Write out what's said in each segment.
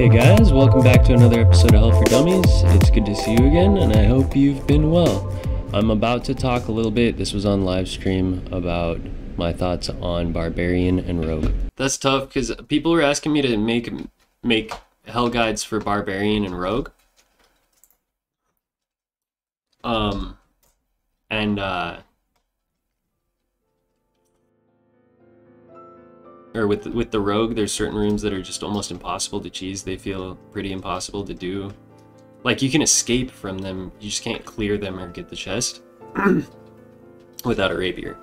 Hey guys, welcome back to another episode of Hell for Dummies. It's good to see you again, and I hope you've been well. I'm about to talk a little bit, this was on live stream, about my thoughts on Barbarian and Rogue. That's tough, because people were asking me to make Hell guides for Barbarian and Rogue. Or with the Rogue, there's certain rooms that are just almost impossible to cheese. They feel pretty impossible to do. Like, you can escape from them, you just can't clear them or get the chest without a rapier.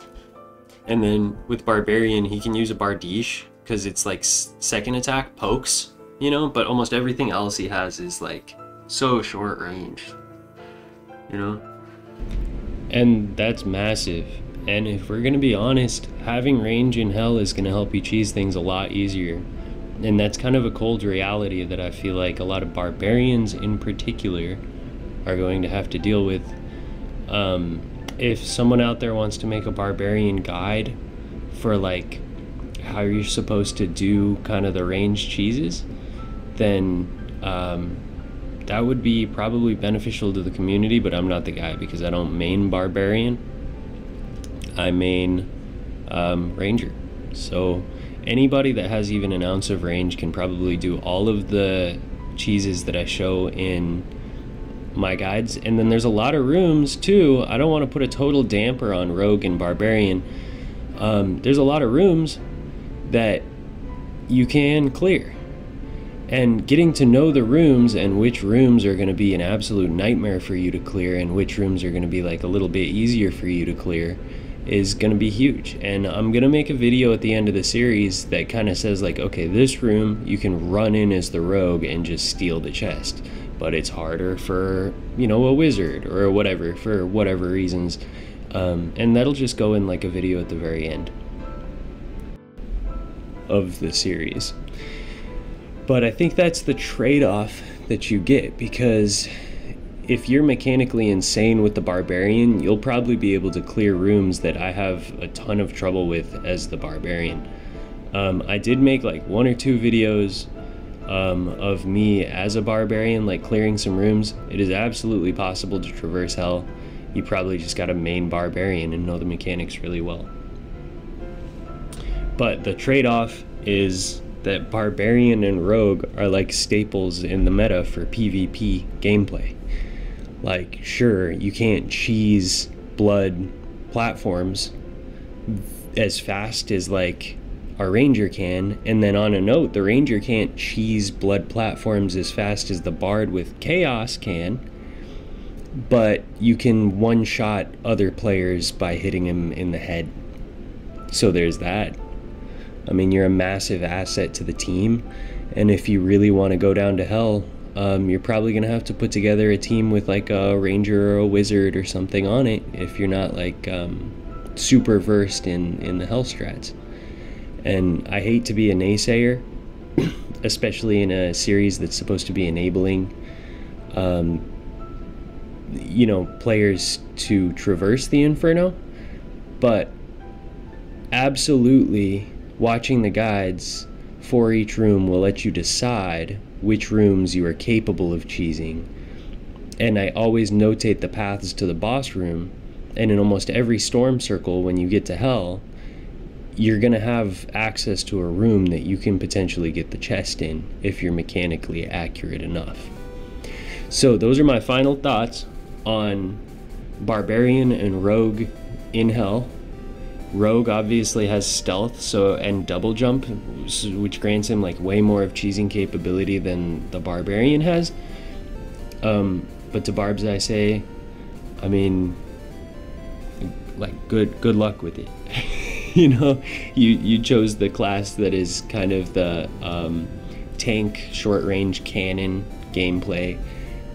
And then with Barbarian, he can use a Bardiche, because it's like second attack pokes, you know, but almost everything else he has is like so short range, you know? And that's massive. And if we're gonna be honest, having range in Hell is gonna help you cheese things a lot easier. And that's kind of a cold reality that I feel like a lot of barbarians in particular are going to have to deal with. If someone out there wants to make a barbarian guide for like how you're supposed to do kind of the range cheeses, then that would be probably beneficial to the community, but I'm not the guy because I don't main barbarian. I main ranger. So anybody that has even an ounce of range can probably do all of the cheeses that I show in my guides. And then there's a lot of rooms too. I don't want to put a total damper on Rogue and Barbarian. There's a lot of rooms that you can clear. And getting to know the rooms and which rooms are going to be an absolute nightmare for you to clear and which rooms are going to be like a little bit easier for you to clear is going to be huge. And I'm going to make a video at the end of the series that kind of says like, okay, this room you can run in as the rogue and just steal the chest, but it's harder for, you know, a wizard or whatever, for whatever reasons. And that'll just go in like a video at the very end of the series. But I think that's the trade-off that you get, because if you're mechanically insane with the Barbarian, you'll probably be able to clear rooms that I have a ton of trouble with as the Barbarian. I did make like 1 or 2 videos of me as a Barbarian, like clearing some rooms. It is absolutely possible to traverse Hell. You probably just got to main Barbarian and know the mechanics really well. But the trade-off is that Barbarian and Rogue are like staples in the meta for PvP gameplay. Like, sure, you can't cheese blood platforms as fast as like a ranger can, and then on a note, the ranger can't cheese blood platforms as fast as the bard with chaos can, but you can one-shot other players by hitting him in the head. So there's that. I mean, you're a massive asset to the team, and if you really want to go down to Hell, you're probably gonna have to put together a team with like a ranger or a wizard or something on it if you're not like super versed in the Hell strats. And I hate to be a naysayer, especially in a series that's supposed to be enabling you know, players to traverse the inferno, but absolutely watching the guides for each room will let you decide which rooms you are capable of cheesing. And I always notate the paths to the boss room, and in almost every storm circle when you get to Hell, you're gonna have access to a room that you can potentially get the chest in if you're mechanically accurate enough. So those are my final thoughts on Barbarian and Rogue in Hell. Rogue obviously has stealth and double jump, which grants him like way more of cheesing capability than the Barbarian has. But to Barbs I say, I mean, like good luck with it. You know, you chose the class that is kind of the tank short range cannon gameplay,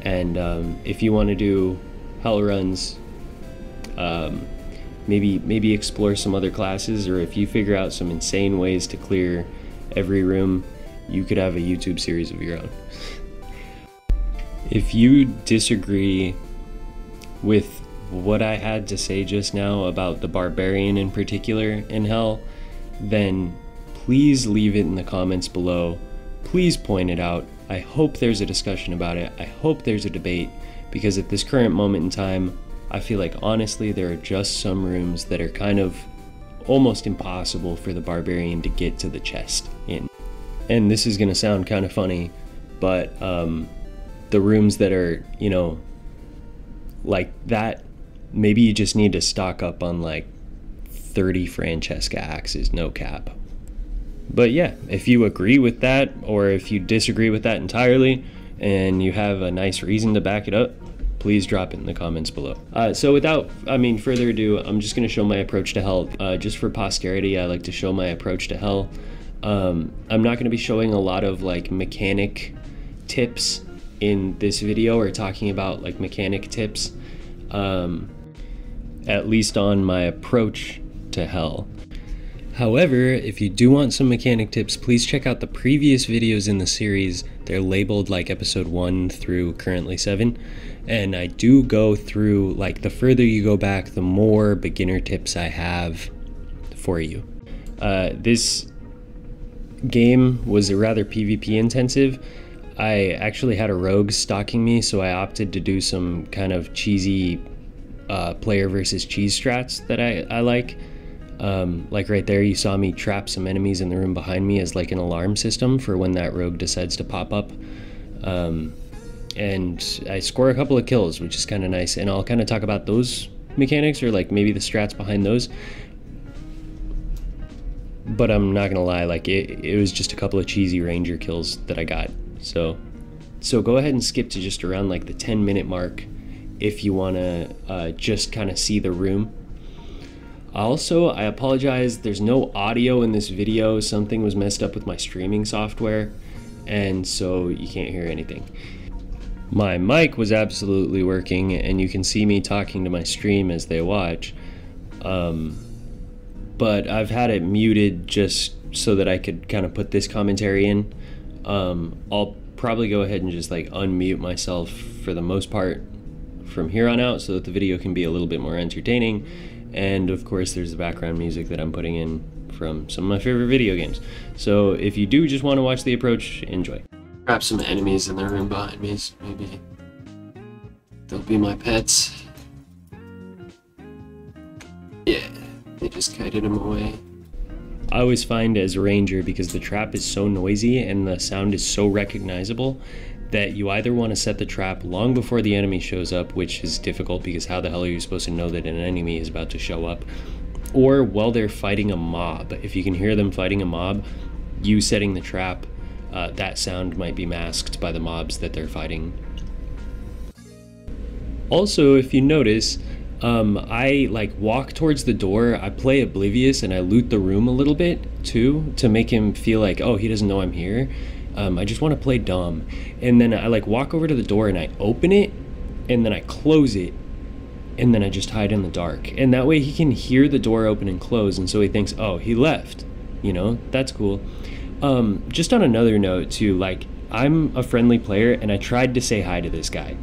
and if you want to do Hell runs, maybe explore some other classes, or if you figure out some insane ways to clear every room, you could have a YouTube series of your own. If you disagree with what I had to say just now about the Barbarian in particular in Hell, then please leave it in the comments below. Please point it out. I hope there's a discussion about it. I hope there's a debate, because at this current moment in time, I feel like honestly there are just some rooms that are kind of almost impossible for the barbarian to get to the chest in. And this is gonna sound kind of funny, but the rooms that are, you know, like that, maybe you just need to stock up on like 30 Francesca axes, no cap. But yeah, if you agree with that, or if you disagree with that entirely, and you have a nice reason to back it up, please drop it in the comments below. So without, further ado, I'm just gonna show my approach to hell. Just for posterity, I like to show my approach to hell. I'm not gonna be showing a lot of like mechanic tips in this video, or talking about like mechanic tips, at least on my approach to hell. However, if you do want some mechanic tips, please check out the previous videos in the series. They're labeled like episode 1 through currently 7. And I do go through, like, the further you go back, the more beginner tips I have for you. This game was rather PvP intensive. I actually had a rogue stalking me, so I opted to do some kind of cheesy player versus cheese strats that I like. Like right there, you saw me trap some enemies in the room behind me as like an alarm system for when that rogue decides to pop up. And I score a couple of kills, which is kind of nice. And I'll kind of talk about those mechanics, or like maybe the strats behind those. But I'm not gonna lie, like it was just a couple of cheesy ranger kills that I got. So go ahead and skip to just around like the 10-minute mark if you wanna just kind of see the room. Also, I apologize, there's no audio in this video. Something was messed up with my streaming software, and so you can't hear anything. My mic was absolutely working, and you can see me talking to my stream as they watch. But I've had it muted just so that I could kind of put this commentary in. I'll probably go ahead and just like unmute myself for the most part from here on out, so that the video can be a little bit more entertaining. And of course there's the background music that I'm putting in from some of my favorite video games. So if you do just want to watch the approach, enjoy. Grab some enemies in the room behind me, so maybe they'll be my pets. Yeah, they just kited him away. I always find as a ranger, because the trap is so noisy and the sound is so recognizable, that you either want to set the trap long before the enemy shows up, which is difficult because how the hell are you supposed to know that an enemy is about to show up, or while they're fighting a mob. If you can hear them fighting a mob, you setting the trap, that sound might be masked by the mobs that they're fighting. Also, if you notice, I like walk towards the door, I play oblivious, and I loot the room a little bit too, to make him feel like, oh, he doesn't know I'm here. I just want to play dumb. And then I like walk over to the door and I open it, and then I close it, and then I just hide in the dark. And that way he can hear the door open and close, and so he thinks, oh, he left. You know, that's cool. Just on another note too, like, I'm a friendly player, and I tried to say hi to this guy.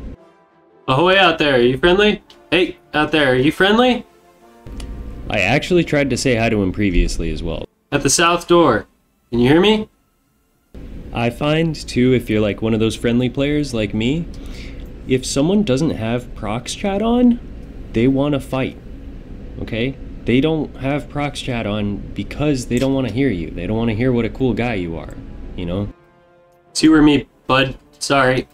Ahoy out there, are you friendly? Hey, out there, are you friendly? I actually tried to say hi to him previously as well. At the south door. Can you hear me? I find too, if you're like one of those friendly players like me, if someone doesn't have prox chat on, they want to fight, okay? They don't have prox chat on because they don't want to hear you. They don't want to hear what a cool guy you are, you know? You were me, bud. Sorry.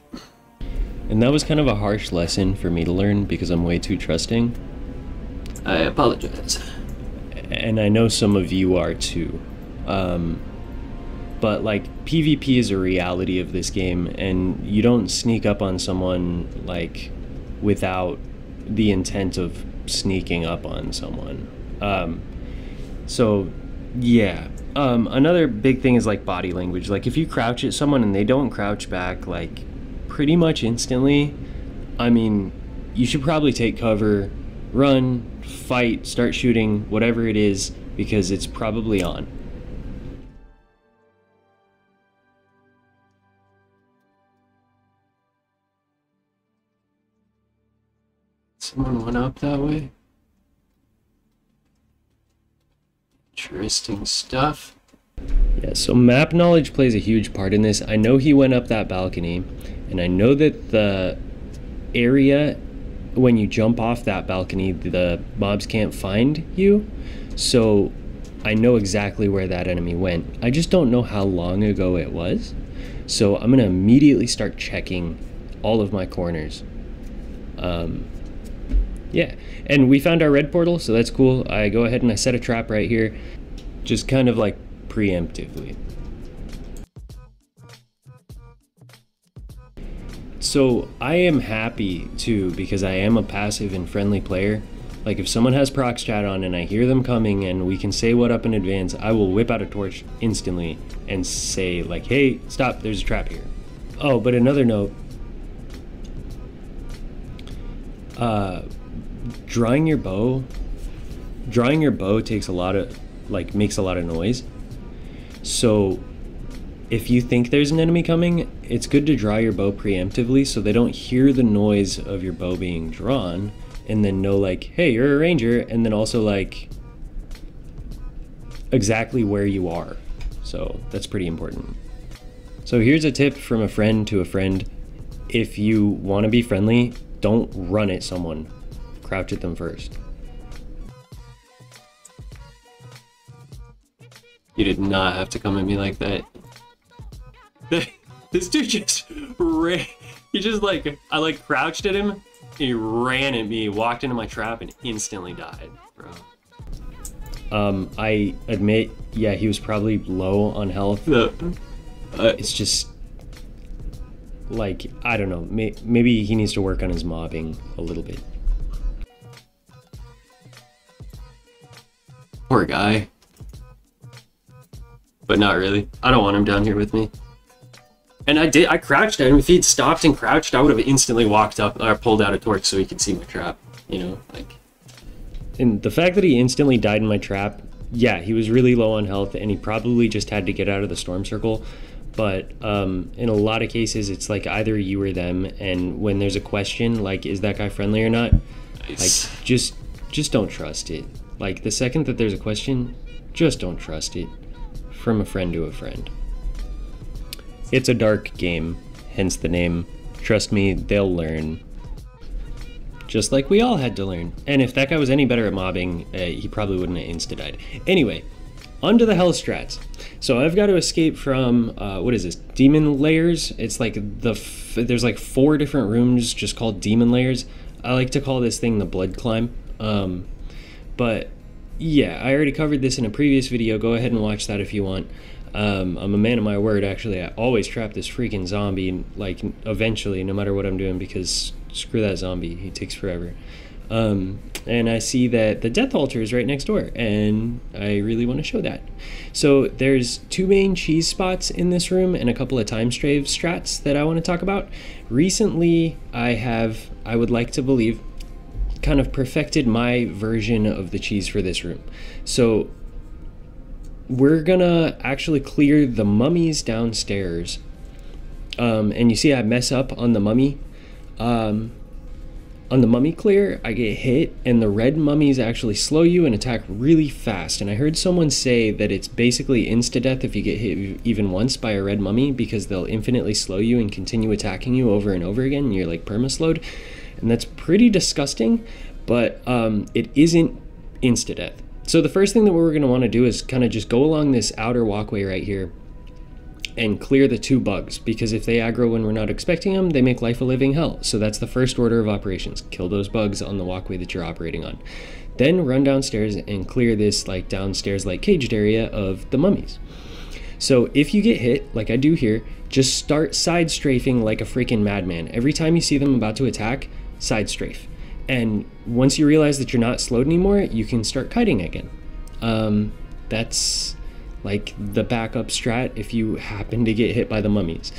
And that was kind of a harsh lesson for me to learn, because I'm way too trusting. I apologize. And I know some of you are too. But like, PvP is a reality of this game, and you don't sneak up on someone like without the intent of sneaking up on someone. So yeah. Another big thing is like body language. Like, if you crouch at someone and they don't crouch back like pretty much instantly, I mean, you should probably take cover, run, fight, start shooting, whatever it is, because it's probably on. Someone went up that way. Interesting stuff. Yeah, so map knowledge plays a huge part in this. I know he went up that balcony, and I know that the area, when you jump off that balcony, the mobs can't find you. So I know exactly where that enemy went. I just don't know how long ago it was. So I'm gonna immediately start checking all of my corners. Yeah, and we found our red portal, so that's cool. I go ahead and I set a trap right here, just kind of like preemptively. So I am happy too, because I am a passive and friendly player. Like if someone has proc chat on and I hear them coming and we can say what up in advance, I will whip out a torch instantly and say like, hey, stop, there's a trap here. Oh, but another note, drawing your bow takes a lot of, like, makes a lot of noise. So if you think there's an enemy coming, it's good to draw your bow preemptively so they don't hear the noise of your bow being drawn and then know like, hey, you're a ranger, and then also like exactly where you are. So that's pretty important. So here's a tip from a friend to a friend. If you want to be friendly, don't run at someone. Crouch at them first. You did not have to come at me like that. This dude just ran. He just like, I like crouched at him. He ran at me, walked into my trap, and instantly died, bro. I admit, yeah, he was probably low on health. It's just, like, I don't know. Maybe he needs to work on his mobbing a little bit. Poor guy. But not really. I don't want him down here with me. And I crouched at him. If he'd stopped and crouched, I would have instantly walked up or pulled out a torch so he could see my trap, you know, like. And the fact that he instantly died in my trap, yeah, he was really low on health and he probably just had to get out of the storm circle. But in a lot of cases, it's like either you or them. And when there's a question, like, is that guy friendly or not? Nice. Like, just don't trust it. Like, the second that there's a question, just don't trust it. From a friend to a friend. It's a dark game, hence the name. Trust me, they'll learn. Just like we all had to learn. And if that guy was any better at mobbing, he probably wouldn't have insta-died. Anyway, onto the hell strats. So I've got to escape from, what is this, demon layers? It's like there's like 4 different rooms just called demon layers. I like to call this thing the blood climb. But yeah, I already covered this in a previous video. Go ahead and watch that if you want. I'm a man of my word, actually. I always trap this freaking zombie, like, eventually, no matter what I'm doing, because screw that zombie. He takes forever. And I see that the death altar is right next door, and I really want to show that. So there's 2 main cheese spots in this room and a couple of time strafe strats that I want to talk about. Recently, I would like to believe, kind of perfected my version of the cheese for this room. So we're gonna actually clear the mummies downstairs. And you see I mess up on the mummy. On the mummy clear, I get hit and the red mummies actually slow you and attack really fast. And I heard someone say that it's basically insta-death if you get hit even once by a red mummy, because they'll infinitely slow you and continue attacking you over and over again, and you're like perma-slowed. And that's pretty disgusting, but it isn't insta-death. So the first thing that we're going to want to do is kind of just go along this outer walkway right here and clear the 2 bugs, because if they aggro when we're not expecting them, they make life a living hell. So that's the first order of operations. Kill those bugs on the walkway that you're operating on. Then run downstairs and clear this like downstairs like caged area of the mummies. So if you get hit, like I do here, just start side strafing like a freaking madman. Every time you see them about to attack, side strafe. And once you realize that you're not slowed anymore, you can start kiting again. That's like the backup strat if you happen to get hit by the mummies.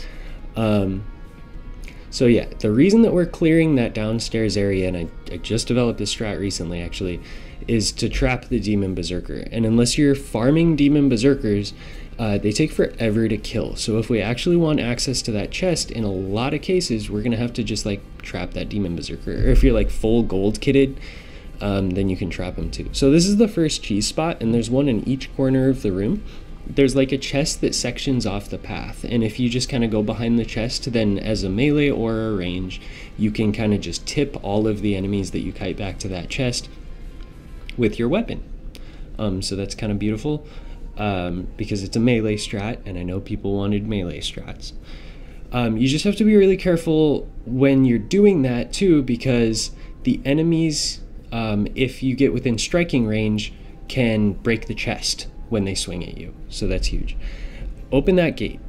So yeah, the reason that we're clearing that downstairs area, and I just developed this strat recently actually, is to trap the demon berserker. And unless you're farming demon berserkers, they take forever to kill. So if we actually want access to that chest, in a lot of cases, we're gonna have to just like trap that demon berserker. Or if you're like full gold kitted, then you can trap him too. So this is the first cheese spot, and there's one in each corner of the room. there's like a chest that sections off the path, and if you just kind of go behind the chest, then as a melee or a range, you can kind of just tip all of the enemies that you kite back to that chest with your weapon. So that's kind of beautiful, because it's a melee strat, and I know people wanted melee strats. You just have to be really careful when you're doing that too, because the enemies, if you get within striking range, can break the chest when they swing at you. So that's huge. Open that gate.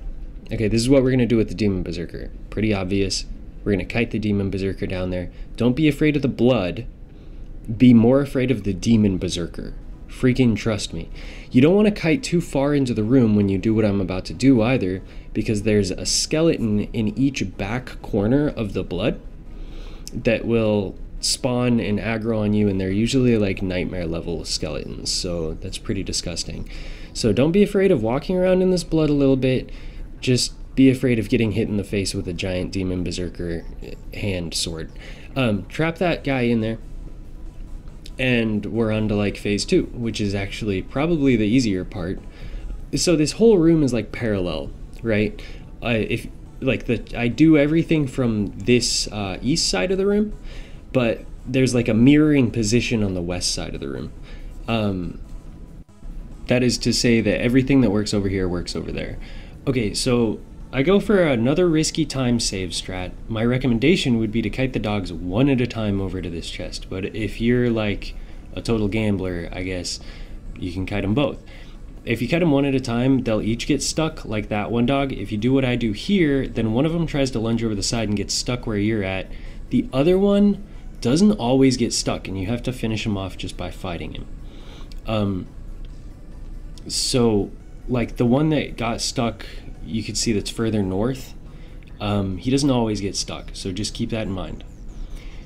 Okay, this is what we're going to do with the Demon Berserker. Pretty obvious. We're going to kite the Demon Berserker down there. Don't be afraid of the blood. Be more afraid of the Demon Berserker. Freaking trust me. You don't want to kite too far into the room when you do what I'm about to do either, because there's a skeleton in each back corner of the blood that will spawn and aggro on you, and they're usually like nightmare level skeletons, so that's pretty disgusting. So don't be afraid of walking around in this blood a little bit. Just be afraid of getting hit in the face with a giant Demon Berserker hand sword. Trap that guy in there, and we're on to like phase 2, which is actually probably the easier part. So this whole room is like parallel, right? If like I do everything from this east side of the room, but there's like a mirroring position on the west side of the room. That is to say that everything that works over here works over there. Okay, so I go for another risky time save strat. My recommendation would be to kite the dogs one at a time over to this chest, but if you're like a total gambler, I guess you can kite them both. If you kite them one at a time, they'll each get stuck like that one dog. If you do what I do here, then one of them tries to lunge over the side and gets stuck where you're at. The other one doesn't always get stuck, and you have to finish him off just by fighting him. So like the one that got stuck, you could see that's further north, he doesn't always get stuck, so just keep that in mind.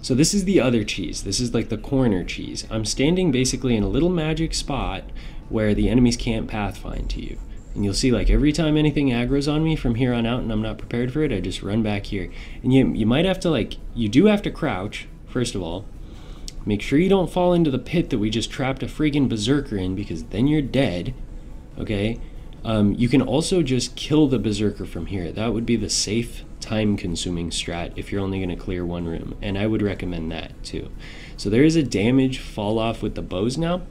So this is the other cheese. This is like the corner cheese. I'm standing basically in a little magic spot where the enemies can't pathfind to you, and you'll see like every time anything aggro's on me from here on out and I'm not prepared for it, I just run back here. And you might have to you do have to crouch. First of all, make sure you don't fall into the pit that we just trapped a friggin' berserker in, because then you're dead, okay? You can also just kill the berserker from here. That would be the safe, time-consuming strat if you're only going to clear one room, and I would recommend that too. So there is a damage fall-off with the bows now,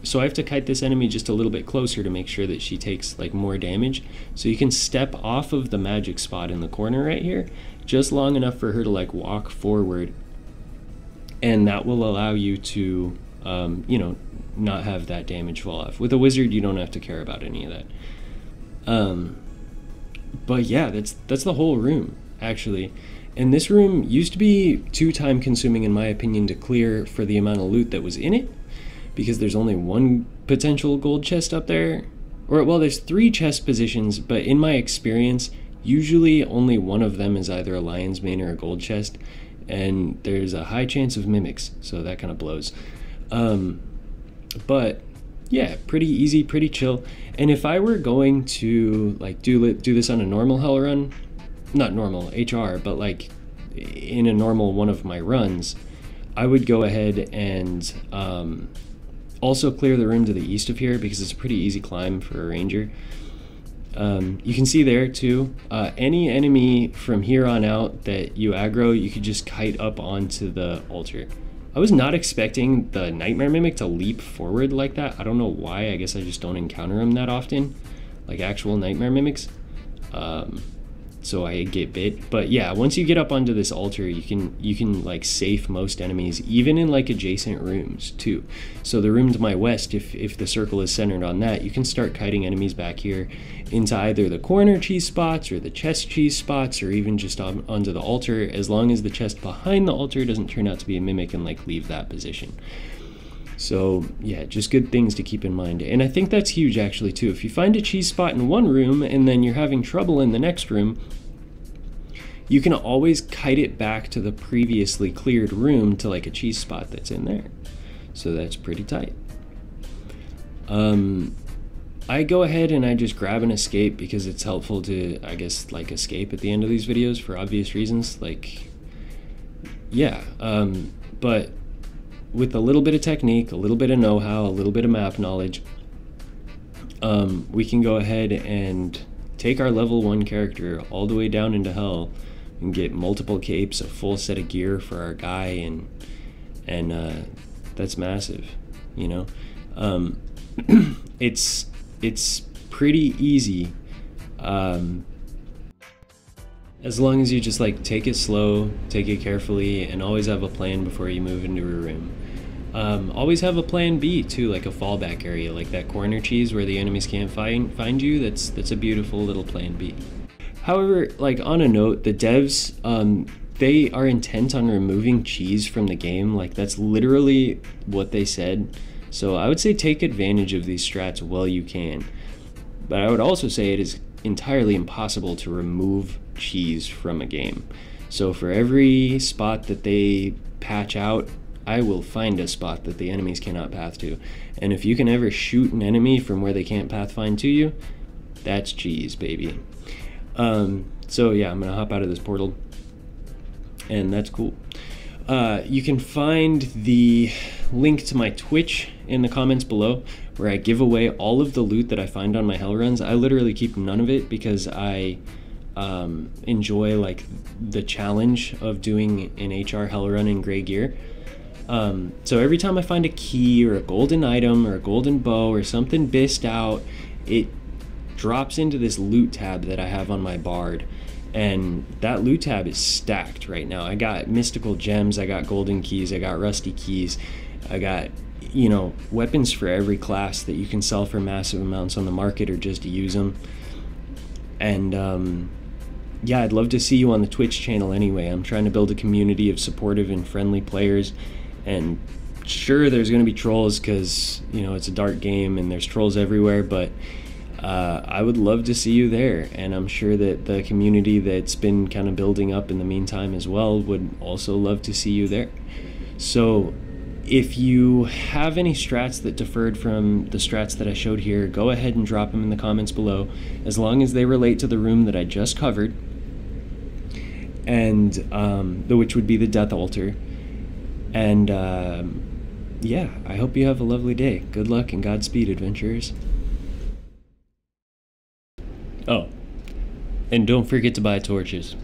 so I have to kite this enemy just a little bit closer to make sure that she takes like more damage. So you can step off of the magic spot in the corner right here, just long enough for her to like walk forward, and that will allow you to, you know, not have that damage fall off. With a wizard, you don't have to care about any of that. But yeah, that's the whole room, actually. And this room used to be too time consuming, in my opinion, to clear for the amount of loot that was in it, because there's only one potential gold chest up there. Or, well, there's 3 chest positions, but in my experience, usually only one of them is either a lion's mane or a gold chest, and there's a high chance of mimics, so that kind of blows. But yeah, pretty easy, pretty chill. And if I were going to like do this on a normal hell run, not normal HR, but like in a normal one of my runs, I would go ahead and also clear the room to the east of here, because it's a pretty easy climb for a ranger. You can see there too, any enemy from here on out that you aggro, you could just kite up onto the altar. I was not expecting the Nightmare Mimic to leap forward like that. I don't know why. I guess I just don't encounter them that often, like actual Nightmare Mimics. So I get bit. But yeah, once you get up onto this altar, you can like safe most enemies, even in like adjacent rooms too. So the room to my west, if the circle is centered on that, you can start kiting enemies back here into either the corner cheese spots or the chest cheese spots, or even just onto the altar, as long as the chest behind the altar doesn't turn out to be a mimic and like leave that position. So yeah, just good things to keep in mind. And I think that's huge actually too. If you find a cheese spot in one room and then you're having trouble in the next room, you can always kite it back to the previously cleared room to like a cheese spot that's in there. So that's pretty tight. I go ahead and I just grab an escape, because it's helpful to, I guess, like escape at the end of these videos for obvious reasons. Like, yeah, but with a little bit of technique, a little bit of know-how, a little bit of map knowledge, we can go ahead and take our level 1 character all the way down into hell and get multiple capes, a full set of gear for our guy, and that's massive, you know. It's pretty easy, as long as you just like take it slow, take it carefully, and always have a plan before you move into a room. Always have a plan B too, like a fallback area, like that corner cheese where the enemies can't find you. That's a beautiful little plan B. However, like on a note, the devs, they are intent on removing cheese from the game. Like that's literally what they said. So I would say take advantage of these strats while you can. But I would also say it is entirely impossible to remove cheese from a game. So for every spot that they patch out, I will find a spot that the enemies cannot path to. And if you can ever shoot an enemy from where they can't path find to you, that's cheese, baby. So yeah, I'm gonna hop out of this portal, and that's cool. You can find the link to my Twitch in the comments below, where I give away all of the loot that I find on my hell runs. I literally keep none of it because I enjoy like the challenge of doing an HR hell run in gray gear. So every time I find a key or a golden item or a golden bow or something bissed out, it drops into this loot tab that I have on my bard, and that loot tab is stacked right now. I got mystical gems, I got golden keys, I got rusty keys, I got, you know, weapons for every class that you can sell for massive amounts on the market or just use them. And yeah, I'd love to see you on the Twitch channel anyway. I'm trying to build a community of supportive and friendly players, and sure, there's going to be trolls because, you know, it's a dark game and there's trolls everywhere, but I would love to see you there, and I'm sure that the community that's been kind of building up in the meantime as well would also love to see you there. So if you have any strats that differed from the strats that I showed here, go ahead and drop them in the comments below, as long as they relate to the room that I just covered, and which would be the death altar. And yeah, I hope you have a lovely day. Good luck and Godspeed, adventurers. Oh, and don't forget to buy torches.